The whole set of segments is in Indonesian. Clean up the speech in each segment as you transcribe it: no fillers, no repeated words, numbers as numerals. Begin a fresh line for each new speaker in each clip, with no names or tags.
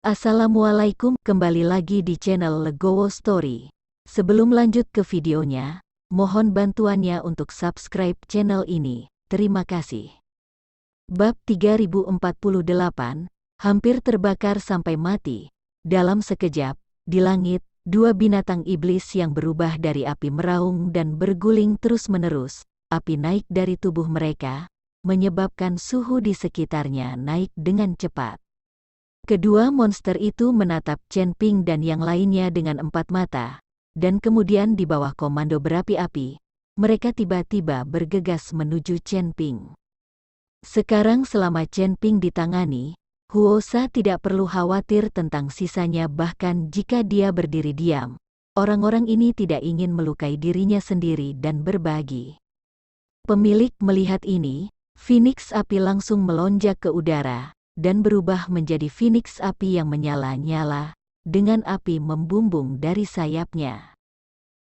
Assalamualaikum, kembali lagi di channel Legowo Story. Sebelum lanjut ke videonya, mohon bantuannya untuk subscribe channel ini. Terima kasih. Bab 3048, hampir terbakar sampai mati. Dalam sekejap, di langit, dua binatang iblis yang berubah dari api meraung dan berguling terus-menerus. Api naik dari tubuh mereka, menyebabkan suhu di sekitarnya naik dengan cepat. Kedua monster itu menatap Chen Ping dan yang lainnya dengan empat mata, dan kemudian di bawah komando berapi-api, mereka tiba-tiba bergegas menuju Chen Ping. Sekarang selama Chen Ping ditangani, Huosa tidak perlu khawatir tentang sisanya bahkan jika dia berdiri diam. Orang-orang ini tidak ingin melukai dirinya sendiri dan berbagi. Pemilik melihat ini, Phoenix api langsung melonjak ke udara dan berubah menjadi Phoenix api yang menyala-nyala, dengan api membumbung dari sayapnya.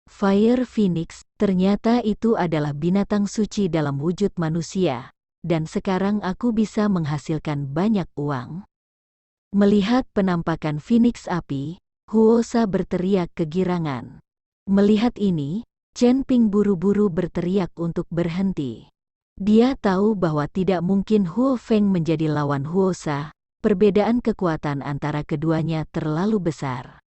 Fire Phoenix, ternyata itu adalah binatang suci dalam wujud manusia, dan sekarang aku bisa menghasilkan banyak uang. Melihat penampakan Phoenix api, Huosa berteriak kegirangan. Melihat ini, Chen Ping buru-buru berteriak untuk berhenti. Dia tahu bahwa tidak mungkin Huo Feng menjadi lawan Huosa, perbedaan kekuatan antara keduanya terlalu besar.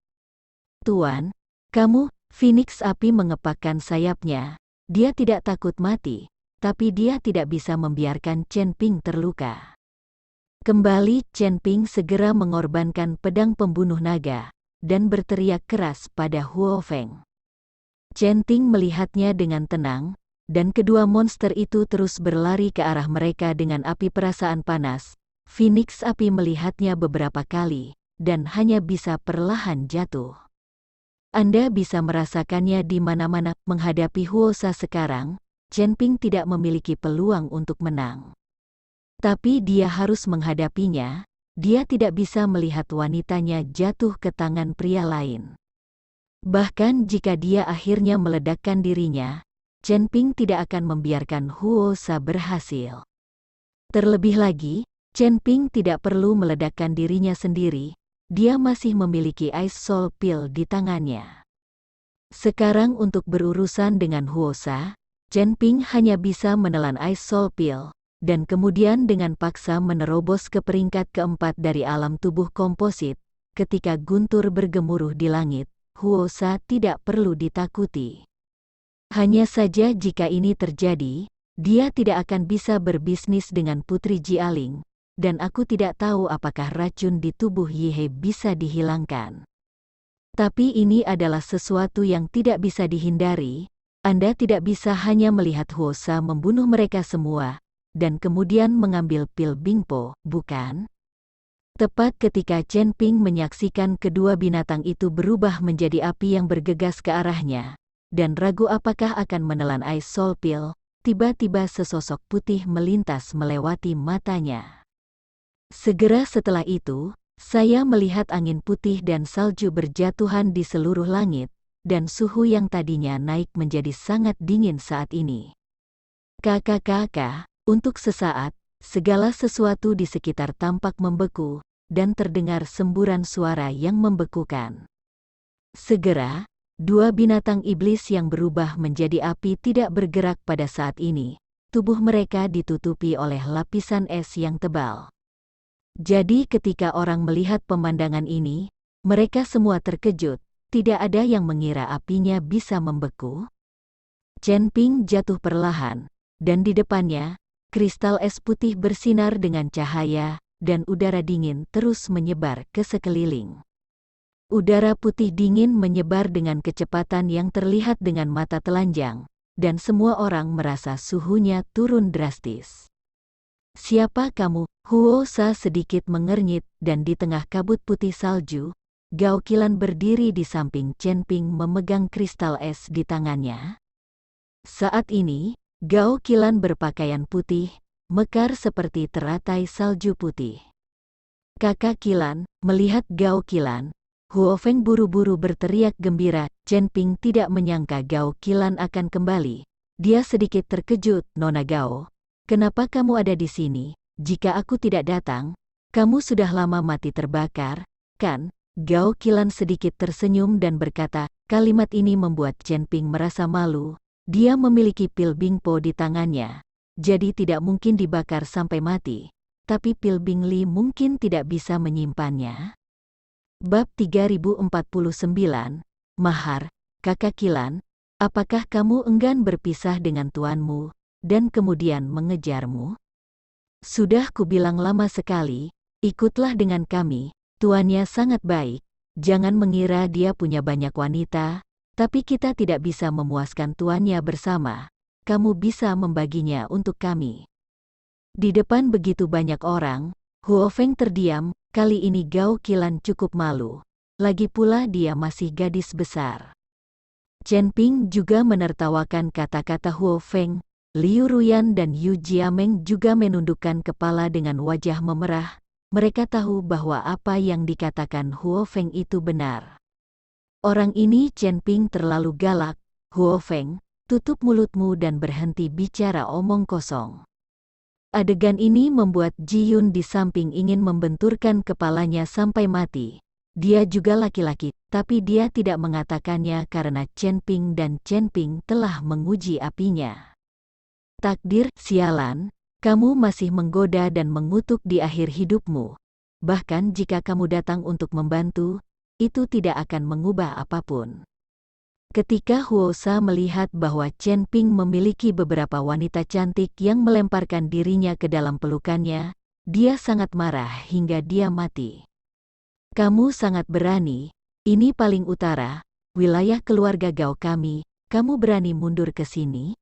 Tuan, kamu, Phoenix api mengepakkan sayapnya. Dia tidak takut mati, tapi dia tidak bisa membiarkan Chen Ping terluka. Kembali Chen Ping segera mengorbankan pedang pembunuh naga, dan berteriak keras pada Huo Feng. Chen Ping melihatnya dengan tenang, dan kedua monster itu terus berlari ke arah mereka dengan api perasaan panas. Phoenix api melihatnya beberapa kali, dan hanya bisa perlahan jatuh. Anda bisa merasakannya di mana-mana. Menghadapi Huosa sekarang, Chen Ping tidak memiliki peluang untuk menang. Tapi dia harus menghadapinya, dia tidak bisa melihat wanitanya jatuh ke tangan pria lain. Bahkan jika dia akhirnya meledakkan dirinya, Chen Ping tidak akan membiarkan Huosa berhasil. Terlebih lagi, Chen Ping tidak perlu meledakkan dirinya sendiri, dia masih memiliki Ice Soul Pill di tangannya. Sekarang untuk berurusan dengan Huosa, Chen Ping hanya bisa menelan Ice Soul Pill, dan kemudian dengan paksa menerobos ke peringkat keempat dari alam tubuh komposit. Ketika guntur bergemuruh di langit, Huosa tidak perlu ditakuti. Hanya saja jika ini terjadi, dia tidak akan bisa berbisnis dengan Putri Jialing, dan aku tidak tahu apakah racun di tubuh Yihe bisa dihilangkan. Tapi ini adalah sesuatu yang tidak bisa dihindari. Anda tidak bisa hanya melihat Huosa membunuh mereka semua, dan kemudian mengambil pil Bingpo, bukan? Tepat ketika Chen Ping menyaksikan kedua binatang itu berubah menjadi api yang bergegas ke arahnya, dan ragu apakah akan menelan Ice Soul Pill, tiba-tiba sesosok putih melintas melewati matanya. Segera setelah itu, saya melihat angin putih dan salju berjatuhan di seluruh langit, dan suhu yang tadinya naik menjadi sangat dingin saat ini. Kakak, untuk sesaat, segala sesuatu di sekitar tampak membeku, dan terdengar semburan suara yang membekukan. Segera, dua binatang iblis yang berubah menjadi api tidak bergerak pada saat ini. Tubuh mereka ditutupi oleh lapisan es yang tebal. Jadi ketika orang melihat pemandangan ini, mereka semua terkejut. Tidak ada yang mengira apinya bisa membeku. Chen Ping jatuh perlahan, dan di depannya, kristal es putih bersinar dengan cahaya, dan udara dingin terus menyebar ke sekeliling. Udara putih dingin menyebar dengan kecepatan yang terlihat dengan mata telanjang, dan semua orang merasa suhunya turun drastis. Siapa kamu? Huosa sedikit mengernyit, dan di tengah kabut putih salju, Gao Qilan berdiri di samping Chen Ping memegang kristal es di tangannya. Saat ini, Gao Qilan berpakaian putih, mekar seperti teratai salju putih. Kakak Qilan, melihat Gao Qilan, Huo Feng buru-buru berteriak gembira. Chen Ping tidak menyangka Gao Qilan akan kembali. Dia sedikit terkejut. Nona Gao, kenapa kamu ada di sini? Jika aku tidak datang, kamu sudah lama mati terbakar. Kan? Gao Qilan sedikit tersenyum dan berkata, kalimat ini membuat Chen Ping merasa malu. Dia memiliki pil Bingpo di tangannya, jadi tidak mungkin dibakar sampai mati. Tapi pil Bingli mungkin tidak bisa menyimpannya. Bab 3049, Mahar, Kakak Qilan, apakah kamu enggan berpisah dengan tuanmu, dan kemudian mengejarmu? Sudah kubilang lama sekali, ikutlah dengan kami. Tuannya sangat baik, jangan mengira dia punya banyak wanita, tapi kita tidak bisa memuaskan tuannya bersama. Kamu bisa membaginya untuk kami. Di depan begitu banyak orang, Huo Feng terdiam. Kali ini Gao Qilan cukup malu. Lagi pula dia masih gadis besar. Chen Ping juga menertawakan kata-kata Huo Feng. Liu Ruyan dan Yu Jiameng juga menundukkan kepala dengan wajah memerah. Mereka tahu bahwa apa yang dikatakan Huo Feng itu benar. Orang ini Chen Ping terlalu galak. Huo Feng, tutup mulutmu dan berhenti bicara omong kosong. Adegan ini membuat Ji Yun di samping ingin membenturkan kepalanya sampai mati. Dia juga laki-laki, tapi dia tidak mengatakannya karena Chen Ping dan Chen Ping telah menguji apinya. Takdir, sialan. Kamu masih menggoda dan mengutuk di akhir hidupmu. Bahkan jika kamu datang untuk membantu, itu tidak akan mengubah apapun. Ketika Huo Sa melihat bahwa Chen Ping memiliki beberapa wanita cantik yang melemparkan dirinya ke dalam pelukannya, dia sangat marah hingga dia mati. Kamu sangat berani, ini paling utara, wilayah keluarga Gao kami, kamu berani mundur ke sini?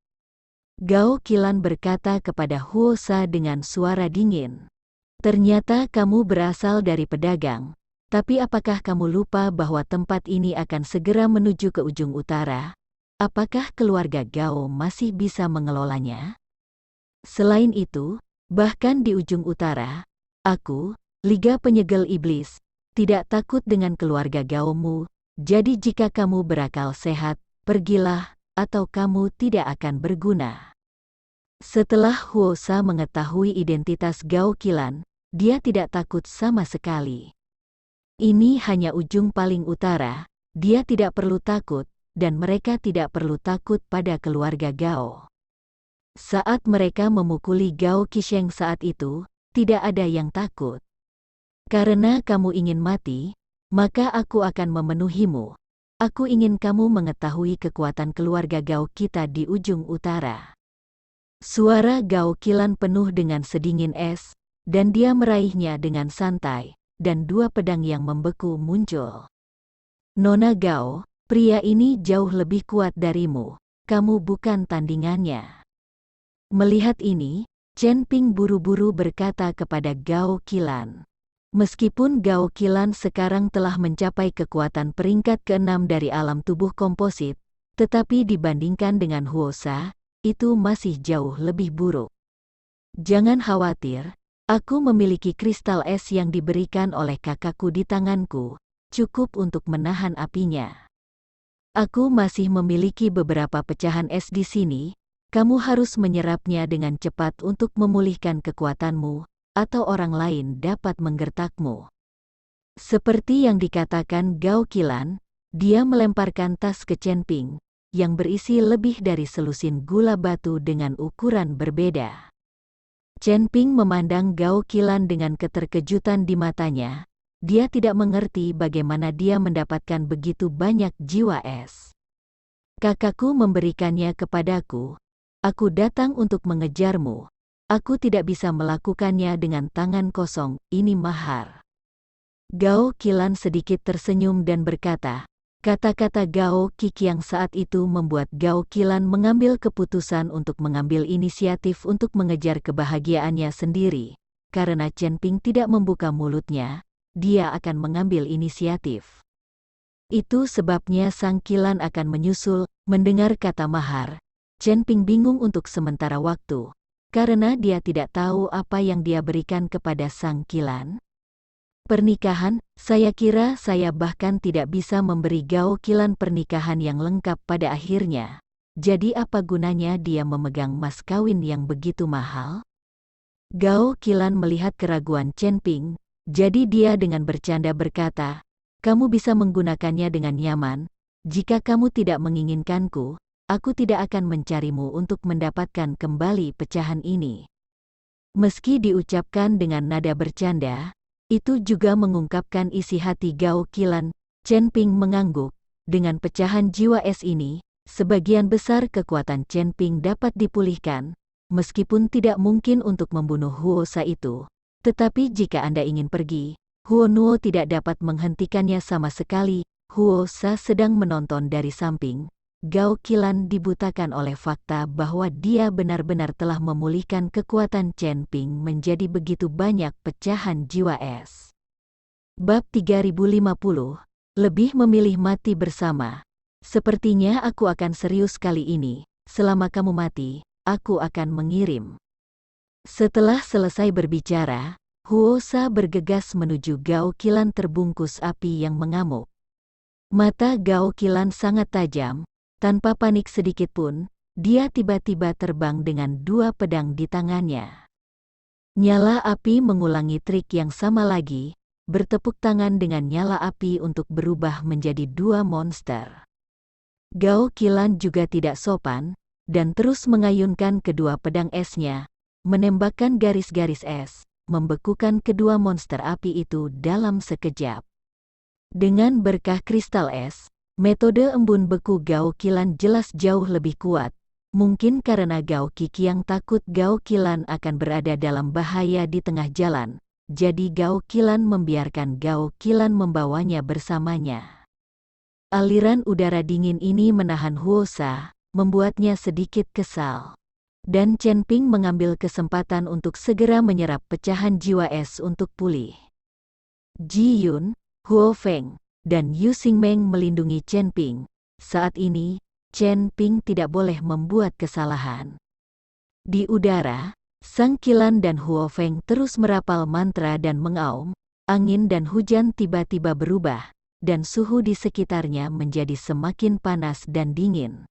Gao Qilan berkata kepada Huo Sa dengan suara dingin. Ternyata kamu berasal dari pedagang, tapi apakah kamu lupa bahwa tempat ini akan segera menuju ke ujung utara? Apakah keluarga Gao masih bisa mengelolanya? Selain itu, bahkan di ujung utara, aku, Liga Penyegel Iblis, tidak takut dengan keluarga Gaomu, jadi jika kamu berakal sehat, pergilah, atau kamu tidak akan berguna. Setelah Huo Sa mengetahui identitas Gao Qilan, dia tidak takut sama sekali. Ini hanya ujung paling utara, dia tidak perlu takut, dan mereka tidak perlu takut pada keluarga Gao. Saat mereka memukuli Gao Qisheng saat itu, tidak ada yang takut. Karena kamu ingin mati, maka aku akan memenuhimu. Aku ingin kamu mengetahui kekuatan keluarga Gao kita di ujung utara. Suara Gao Qilan penuh dengan sedingin es, dan dia meraihnya dengan santai, dan dua pedang yang membeku muncul. Nona Gao, pria ini jauh lebih kuat darimu, kamu bukan tandingannya. Melihat ini, Chen Ping buru-buru berkata kepada Gao Qilan. Meskipun Gao Qilan sekarang telah mencapai kekuatan peringkat ke-6 dari alam tubuh komposit, tetapi dibandingkan dengan Huo Sa, itu masih jauh lebih buruk. Jangan khawatir, aku memiliki kristal es yang diberikan oleh kakakku di tanganku, cukup untuk menahan apinya. Aku masih memiliki beberapa pecahan es di sini, kamu harus menyerapnya dengan cepat untuk memulihkan kekuatanmu, atau orang lain dapat menggertakmu. Seperti yang dikatakan Gao Qilan, dia melemparkan tas ke Chen Ping, yang berisi lebih dari selusin gula batu dengan ukuran berbeda. Chen Ping memandang Gao Qilan dengan keterkejutan di matanya. Dia tidak mengerti bagaimana dia mendapatkan begitu banyak jiwa es. Kakakku memberikannya kepadaku. Aku datang untuk mengejarmu. Aku tidak bisa melakukannya dengan tangan kosong, ini mahar. Gao Qilan sedikit tersenyum dan berkata, kata-kata Gao Qik yang saat itu membuat Gao Qilan mengambil keputusan untuk mengambil inisiatif untuk mengejar kebahagiaannya sendiri. Karena Chen Ping tidak membuka mulutnya, dia akan mengambil inisiatif. Itu sebabnya Sang Qilan akan menyusul. Mendengar kata mahar, Chen Ping bingung untuk sementara waktu, karena dia tidak tahu apa yang dia berikan kepada Sang Qilan. Pernikahan, saya kira saya bahkan tidak bisa memberi Gao Qilan pernikahan yang lengkap pada akhirnya. Jadi apa gunanya dia memegang mas kawin yang begitu mahal? Gao Qilan melihat keraguan Chen Ping, Jadi dia dengan bercanda berkata, "Kamu bisa menggunakannya dengan nyaman. Jika kamu tidak menginginkanku, aku tidak akan mencarimu untuk mendapatkan kembali pecahan ini." Meski diucapkan dengan nada bercanda, itu juga mengungkapkan isi hati Gao Qilan. Chen Ping mengangguk. Dengan pecahan jiwa es ini, sebagian besar kekuatan Chen Ping dapat dipulihkan, meskipun tidak mungkin untuk membunuh Huo Sa itu. Tetapi jika Anda ingin pergi, Huo Nuo tidak dapat menghentikannya sama sekali. Huo Sa sedang menonton dari samping. Gao Qilan dibutakan oleh fakta bahwa dia benar-benar telah memulihkan kekuatan Chen Ping menjadi begitu banyak pecahan jiwa es. Bab 3050. Lebih memilih mati bersama. Sepertinya aku akan serius kali ini. Selama kamu mati, aku akan mengirim. Setelah selesai berbicara, Huo Sa bergegas menuju Gao Qilan terbungkus api yang mengamuk. Mata Gao Qilan sangat tajam, tanpa panik sedikit pun, dia tiba-tiba terbang dengan dua pedang di tangannya. Nyala api mengulangi trik yang sama lagi, bertepuk tangan dengan nyala api untuk berubah menjadi dua monster. Gao Qilan juga tidak sopan, dan terus mengayunkan kedua pedang esnya, menembakkan garis-garis es, membekukan kedua monster api itu dalam sekejap. Dengan berkah kristal es, metode embun beku Gao Qilan jelas jauh lebih kuat, mungkin karena Gao Qiqiang takut Gao Qilan akan berada dalam bahaya di tengah jalan, jadi Gao Qilan membiarkan Gao Qilan membawanya bersamanya. Aliran udara dingin ini menahan Huo Sa, membuatnya sedikit kesal. Dan Chen Ping mengambil kesempatan untuk segera menyerap pecahan jiwa es untuk pulih. Ji Yun, Huo Feng, dan Yu Xingmeng melindungi Chen Ping. Saat ini, Chen Ping tidak boleh membuat kesalahan. Di udara, Sang Qilan dan Huo Feng terus merapal mantra dan mengaum. Angin dan hujan tiba-tiba berubah, dan suhu di sekitarnya menjadi semakin panas dan dingin.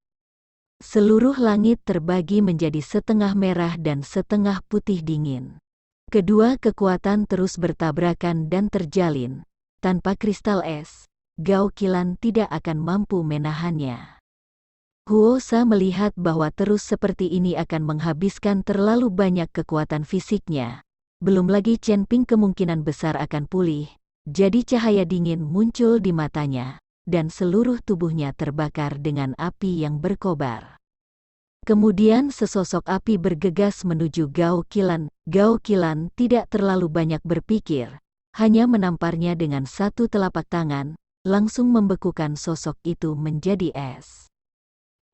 Seluruh langit terbagi menjadi setengah merah dan setengah putih dingin. Kedua kekuatan terus bertabrakan dan terjalin. Tanpa kristal es, Gao Qilan tidak akan mampu menahannya. Huo Sa melihat bahwa terus seperti ini akan menghabiskan terlalu banyak kekuatan fisiknya. Belum lagi Chen Ping kemungkinan besar akan pulih, jadi cahaya dingin muncul di matanya, dan seluruh tubuhnya terbakar dengan api yang berkobar. Kemudian sesosok api bergegas menuju Gao Qilan. Gao Qilan tidak terlalu banyak berpikir, hanya menamparnya dengan satu telapak tangan, langsung membekukan sosok itu menjadi es.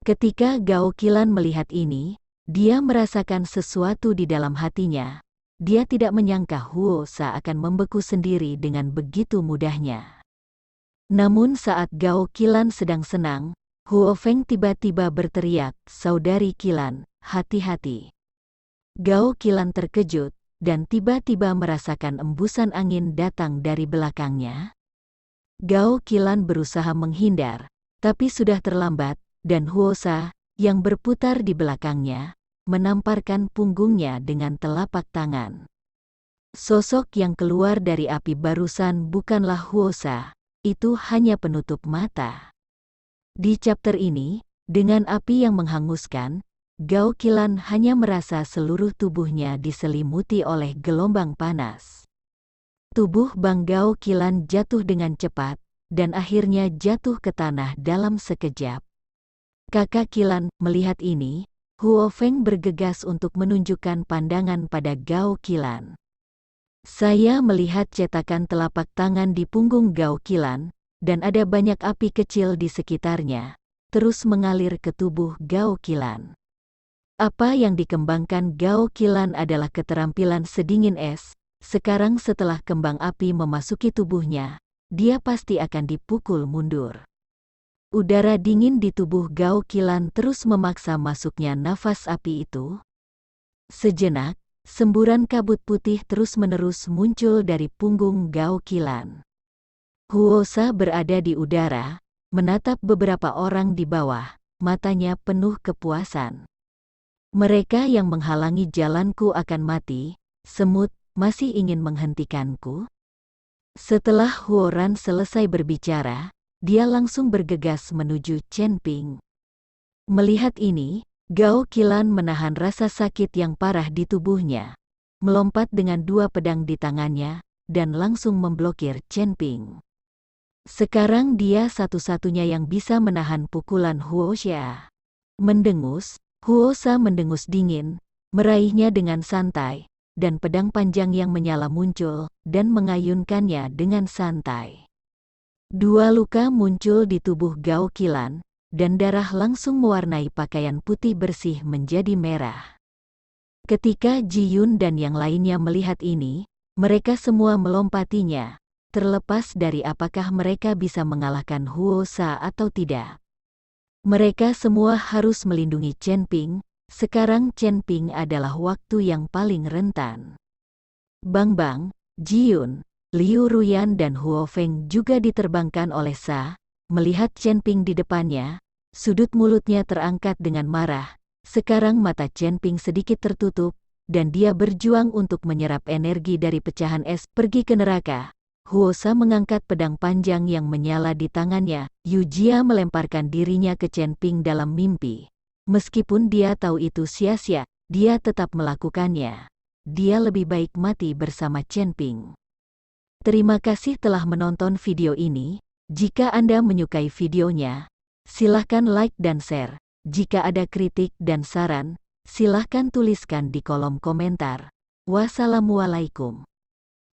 Ketika Gao Qilan melihat ini, dia merasakan sesuatu di dalam hatinya. Dia tidak menyangka Huo Sa akan membeku sendiri dengan begitu mudahnya. Namun saat Gao Qilan sedang senang, Huo Feng tiba-tiba berteriak, "Saudari Qilan, hati-hati." Gao Qilan terkejut, dan tiba-tiba merasakan embusan angin datang dari belakangnya. Gao Qilan berusaha menghindar, tapi sudah terlambat, dan Huo Sa, yang berputar di belakangnya, menamparkan punggungnya dengan telapak tangan. Sosok yang keluar dari api barusan bukanlah Huo Sa, itu hanya penutup mata. Di chapter ini, dengan api yang menghanguskan, Gao Qilan hanya merasa seluruh tubuhnya diselimuti oleh gelombang panas. Tubuh Bang Gao Qilan jatuh dengan cepat, dan akhirnya jatuh ke tanah dalam sekejap. Kakak Qilan melihat ini, Huo Feng bergegas untuk menunjukkan pandangan pada Gao Qilan. "Saya melihat cetakan telapak tangan di punggung Gao Qilan, dan ada banyak api kecil di sekitarnya, terus mengalir ke tubuh Gao Qilan. Apa yang dikembangkan Gao Qilan adalah keterampilan sedingin es. Sekarang setelah kembang api memasuki tubuhnya, dia pasti akan dipukul mundur." Udara dingin di tubuh Gao Qilan terus memaksa masuknya nafas api itu. Sejenak, semburan kabut putih terus-menerus muncul dari punggung Gao Qilan. Huo Sa berada di udara, menatap beberapa orang di bawah, matanya penuh kepuasan. "Mereka yang menghalangi jalanku akan mati, semut, masih ingin menghentikanku?" Setelah Huoran selesai berbicara, dia langsung bergegas menuju Chen Ping. Melihat ini, Gao Qilan menahan rasa sakit yang parah di tubuhnya, melompat dengan dua pedang di tangannya, dan langsung memblokir Chen Ping. Sekarang dia satu-satunya yang bisa menahan pukulan Huosha. Mendengus, Huosa mendengus dingin, meraihnya dengan santai, dan pedang panjang yang menyala muncul, dan mengayunkannya dengan santai. Dua luka muncul di tubuh Gao Qilan, dan darah langsung mewarnai pakaian putih bersih menjadi merah. Ketika Ji Yun dan yang lainnya melihat ini, mereka semua melompatinya, terlepas dari apakah mereka bisa mengalahkan Huosa atau tidak. Mereka semua harus melindungi Chen Ping. Sekarang Chen Ping adalah waktu yang paling rentan. Bang Bang, Ji Yun, Liu Ruyan dan Huo Feng juga diterbangkan oleh Sa. Melihat Chen Ping di depannya, sudut mulutnya terangkat dengan marah. Sekarang mata Chen Ping sedikit tertutup, dan dia berjuang untuk menyerap energi dari pecahan es. Pergi ke neraka. Huosa mengangkat pedang panjang yang menyala di tangannya. Yu Jia melemparkan dirinya ke Chen Ping dalam mimpi. Meskipun dia tahu itu sia-sia, dia tetap melakukannya. Dia lebih baik mati bersama Chen Ping. Terima kasih telah menonton video ini. Jika Anda menyukai videonya, silahkan like dan share. Jika ada kritik dan saran, silahkan tuliskan di kolom komentar. Wassalamualaikum.